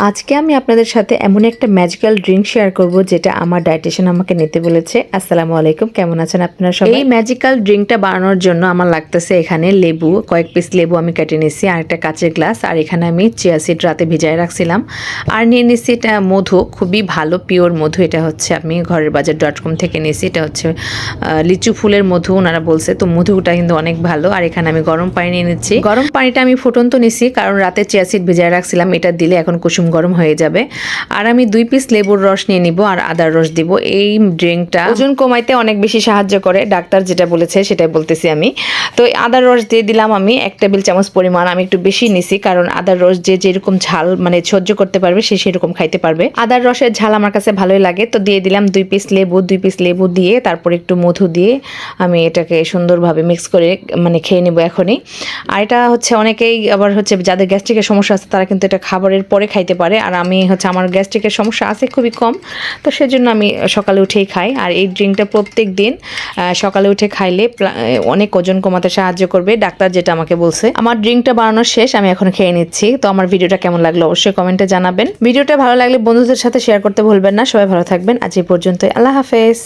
আজকে আমি আপনাদের সাথে এমন একটা ম্যাজিক্যাল ড্রিঙ্ক শেয়ার করব যেটা আমার ডায়েটিশিয়ান আমাকে নিতে বলেছে। আসসালামু আলাইকুম, কেমন আছেন আপনারা সবাই? এই ম্যাজিক্যাল ড্রিঙ্কটা বানানোর জন্য আমার লাগতেছে এখানে লেবু, কয়েক পিস লেবু আমি কেটে নিয়েছি, আর একটা কাঁচের গ্লাস, আর এখানে আমি চিয়া সিড রাতে ভিজায় রাখছিলাম, আর নিয়ে নিয়েছি এটা মধু, খুবই ভালো পিওর মধু। এটা হচ্ছে আমি ঘরেরবাজার.com থেকে নিয়েছি। এটা হচ্ছে লিচু ফুলের মধু ওনারা বলছে, তো মধুটা কিন্তু অনেক ভালো। আর এখানে আমি গরম পানি নিয়ে নিচ্ছি। গরম পানিটা আমি ফুটন্ত নিছি কারণ রাতে চিয়া সিড ভিজায় রাখছিলাম, এটা দিলে এখন কুসুম গরম হয়ে যাবে। আর আমি 2 পিস লেবুর রস নিয়ে নিব আর আদার রস দিব। এই ড্রিঙ্কটা ওজন কমাইতে অনেক বেশি সাহায্য করে, ডাক্তার যেটা বলেছে সেটাই বলতেছি আমি। তো আদার রস দিয়ে দিলাম আমি 1 টেবিল চামচ পরিমাণ। আমি একটু বেশি নিছি কারণ আদার রস যে যেরকম ঝাল মানে সহ্য করতে পারবে সে সেরকম খাইতে পারবে। আদার রসের ঝাল আমার কাছে ভালোই লাগে, তো দিয়ে দিলাম 2 পিস লেবু দিয়ে তারপর একটু মধু দিয়ে আমি এটাকে সুন্দরভাবে মিক্স করে মানে খেয়ে নেব এখনই। আর এটা হচ্ছে অনেকেই আবার হচ্ছে যাদের গ্যাস্ট্রিকের সমস্যা আছে তারা কিন্তু এটা খাবারের পরে খাইতে পারে, আর আমি হচ্ছে আমার গ্যাস্ট্রিকের সমস্যা আছে খুবই কম, তো সেজন্য আমি সকালে উঠেই খাই। আর এই ড্রিঙ্কটা প্রত্যেক দিন সকালে উঠে খাইলে অনেক ওজন কমাতে সাহায্য করবে, ডাক্তার যেটা আমাকে বলছে। আমার ড্রিঙ্কটা বানানোর শেষ, আমি এখন খেয়ে নিচ্ছি। তো আমার ভিডিওটা কেমন লাগলো অবশ্যই কমেন্টে জানাবেন। ভিডিওটা ভালো লাগলে বন্ধুদের সাথে শেয়ার করতে ভুলবেন না। সবাই ভালো থাকবেন, আজ এই পর্যন্তই, আল্লাহ হাফেজ।